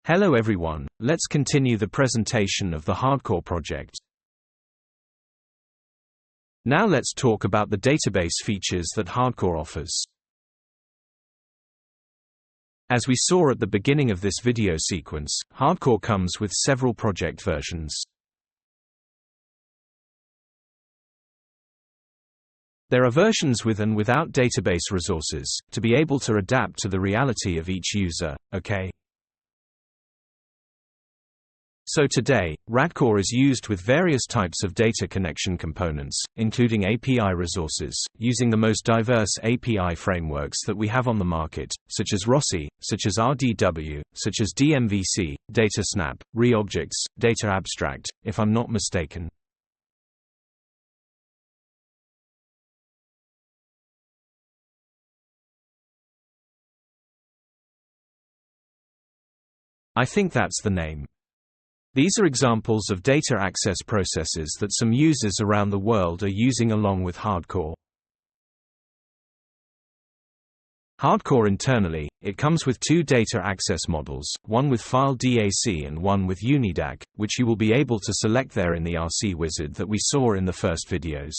Hello everyone, let's continue the presentation of the RadCORE project. Now let's talk about the database features that RadCORE offers. As we saw at the beginning of this video sequence, RadCORE comes with several project versions. There are versions with and without database resources, to be able to adapt to the reality of each user, okay? So today, RadCORE is used with various types of data connection components, including API resources, using the most diverse API frameworks that we have on the market, such as ROSI, such as RDW, such as DMVC, DataSnap, ReObjects, Data Abstract, if I'm not mistaken. I think that's the name. These are examples of data access processes that some users around the world are using along with RadCORE. RadCORE internally, it comes with two data access models, one with file DAC and one with UNIDAC, which you will be able to select there in the RC wizard that we saw in the first videos.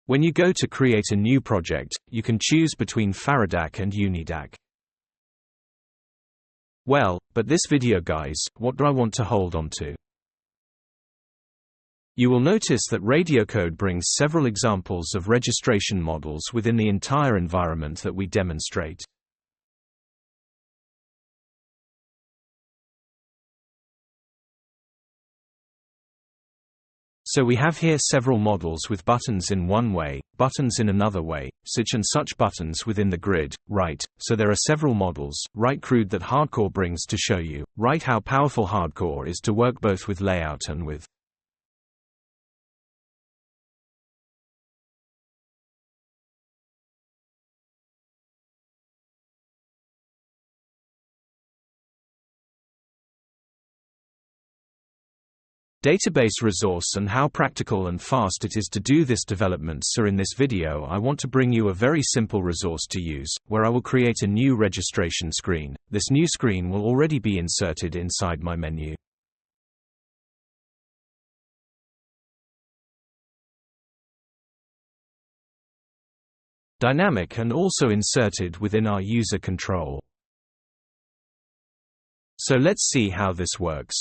When you go to create a new project, you can choose between FARADAC and UNIDAC. Well, but this video guys, what do I want to hold on to? You will notice that RadCORE brings several examples of registration models within the entire environment that we demonstrate. So we have here several models with buttons in one way, buttons in another way, such and such buttons within the grid, right? So there are several models, right crude that RadCORE brings to show you, right, how powerful RadCORE is to work both with layout and with database resource and how practical and fast it is to do this development. So in this video I want to bring you a very simple resource to use, where I will create a new registration screen. This new screen will already be inserted inside my menu. Dynamic and also inserted within our user control. So let's see how this works.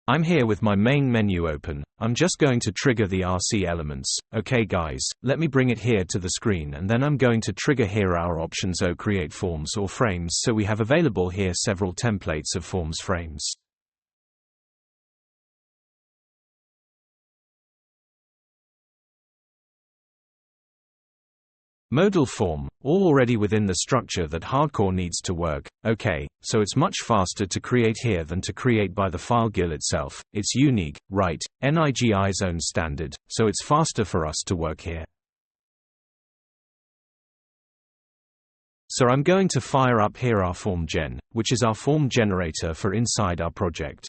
I'm here with my main menu open. I'm just going to trigger the RC elements. Okay guys, let me bring it here to the screen and then I'm going to trigger here our options create forms or frames. So we have available here several templates of forms frames. Modal form, all already within the structure that RadCORE needs to work. Okay, so it's much faster to create here than to create by the file GIL itself. It's unique, right? NIGI's own standard, so it's faster for us to work here. So I'm going to fire up here our form gen, which is our form generator for inside our project.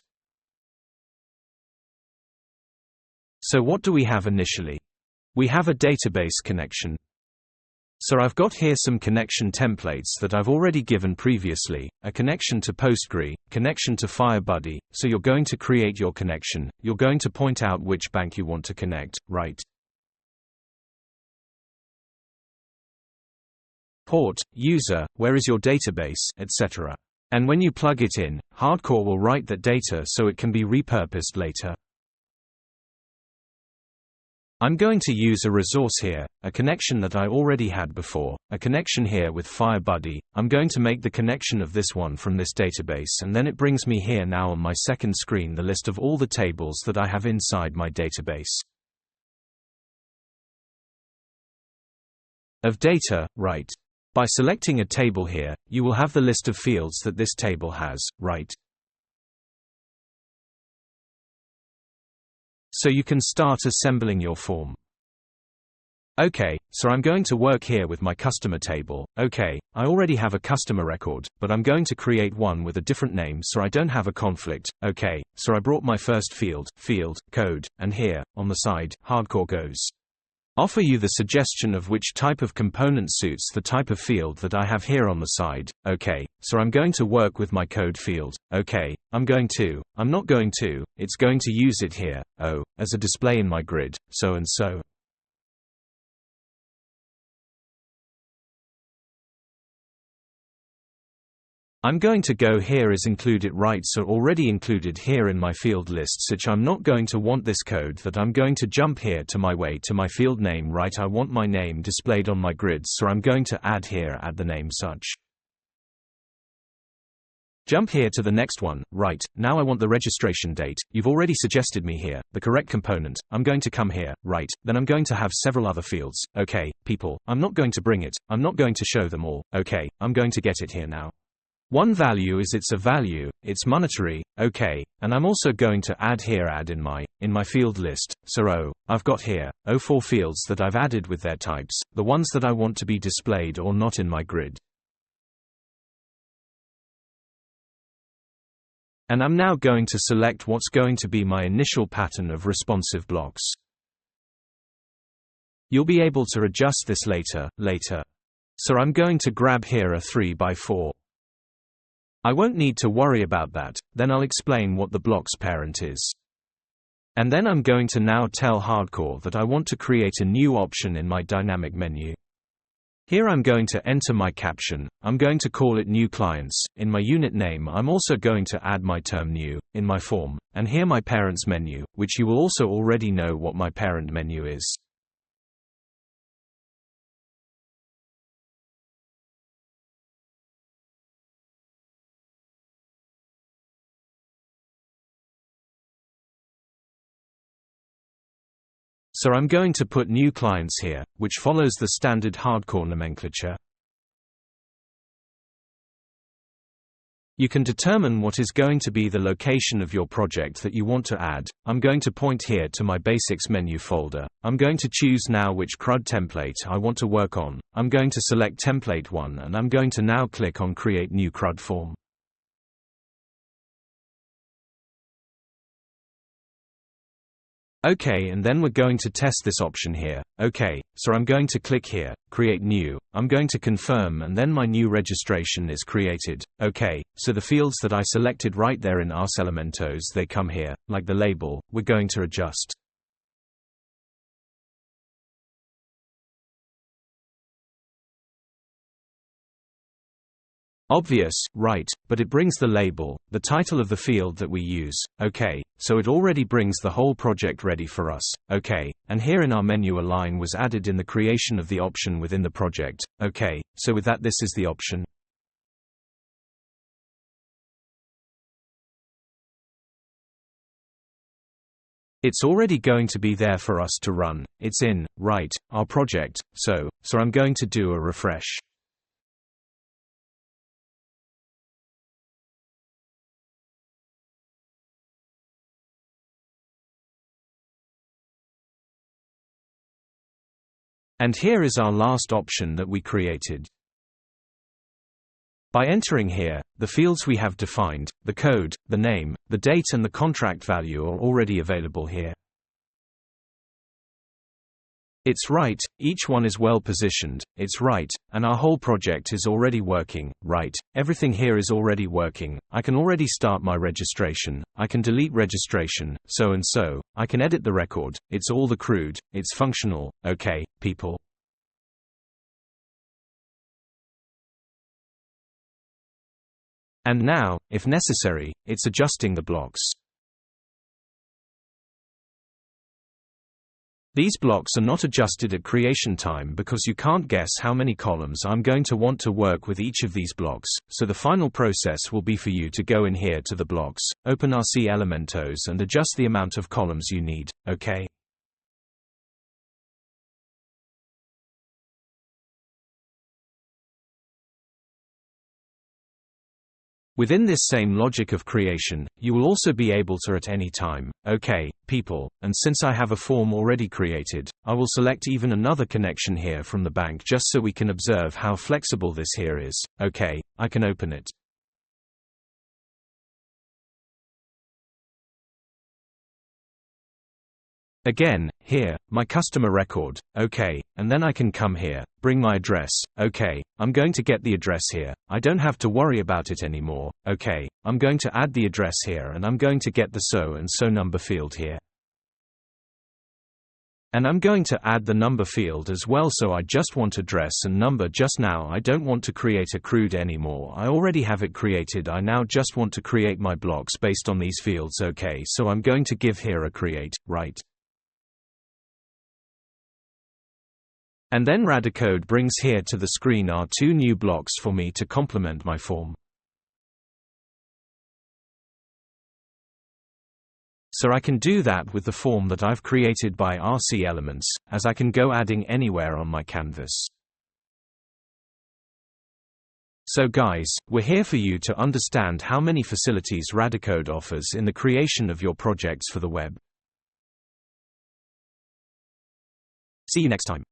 So what do we have initially? We have a database connection. So I've got here some connection templates that I've already given previously, a connection to PostgreSQL, connection to FireBuddy. So you're going to create your connection, you're going to point out which bank you want to connect, right? Port, user, where is your database, etc. And when you plug it in, RadCORE will write that data so it can be repurposed later. I'm going to use a resource here, a connection that I already had before, a connection here with FireBuddy. I'm going to make the connection of this one from this database and then it brings me here now on my second screen the list of all the tables that I have inside my database. Of data, right? By selecting a table here, you will have the list of fields that this table has, right? So you can start assembling your form. Okay, so I'm going to work here with my customer table. Okay, I already have a customer record, but I'm going to create one with a different name so I don't have a conflict. Okay, so I brought my first field, code, and here, on the side, RadCORE goes. offer you the suggestion of which type of component suits the type of field that I have here on the side. Okay, so I'm going to work with my code field. Okay, I'm not going to, it's going to use it here, as a display in my grid, so and so. I'm going to go here as included rights are already included here in my field list, such I'm not going to want this code that I'm going to jump here to my way to my field name right. I want my name displayed on my grid, so I'm going to add the name such. Jump here to the next one, right, now I want the registration date, you've already suggested me here, the correct component, I'm going to come here, right, then I'm going to have several other fields, okay, people, I'm not going to bring it, I'm not going to show them all, okay, I'm going to get it here now. One value is it's a value, it's monetary, okay, and I'm also going to add in my field list, so I've got here, 4 fields that I've added with their types, the ones that I want to be displayed or not in my grid. And I'm now going to select what's going to be my initial pattern of responsive blocks. You'll be able to adjust this later. So I'm going to grab here a 3x4. I won't need to worry about that, then I'll explain what the block's parent is. And then I'm going to now tell RadCORE that I want to create a new option in my dynamic menu. Here I'm going to enter my caption, I'm going to call it New Clients, in my unit name I'm also going to add my term new, in my form, and here my parents menu, which you will also already know what my parent menu is. So I'm going to put new clients here, which follows the standard RadCORE nomenclature. You can determine what is going to be the location of your project that you want to add. I'm going to point here to my Basics menu folder. I'm going to choose now which CRUD template I want to work on. I'm going to select Template 1 and I'm going to now click on Create New CRUD Form. Okay, and then we're going to test this option here. Okay, so I'm going to click here, Create New, I'm going to confirm and then my new registration is created. Okay, so the fields that I selected right there in Ars Elementos, they come here, like the label, we're going to adjust. Obvious, right, but it brings the label, the title of the field that we use, okay, so it already brings the whole project ready for us, okay, and here in our menu a line was added in the creation of the option within the project, okay, so with that this is the option. It's already going to be there for us to run, it's in, right, our project, so I'm going to do a refresh. And here is our last option that we created. By entering here, the fields we have defined, the code, the name, the date and the contract value are already available here. It's right, each one is well positioned, it's right, and our whole project is already working, right, everything here is already working, I can already start my registration, I can delete registration, so and so, I can edit the record, it's all the CRUD, it's functional, okay, people. And now, if necessary, it's adjusting the blocks. These blocks are not adjusted at creation time because you can't guess how many columns I'm going to want to work with each of these blocks, so the final process will be for you to go in here to the blocks, open Ars Elementos and adjust the amount of columns you need, okay? Within this same logic of creation, you will also be able to at any time, okay, people, and since I have a form already created, I will select even another connection here from the bank just so we can observe how flexible this here is, okay, I can open it. Again, here, my customer record, okay, and then I can come here, bring my address, okay, I'm going to get the address here, I don't have to worry about it anymore, okay, I'm going to add the address here and I'm going to get the so and so number field here. And I'm going to add the number field as well, so I just want address and number just now. I don't want to create a CRUD anymore, I already have it created. I now just want to create my blocks based on these fields, okay, so I'm going to give here a create, right. And then RadCORE brings here to the screen our 2 new blocks for me to complement my form. So I can do that with the form that I've created by RC elements, as I can go adding anywhere on my canvas. So guys, we're here for you to understand how many facilities RadCORE offers in the creation of your projects for the web. See you next time.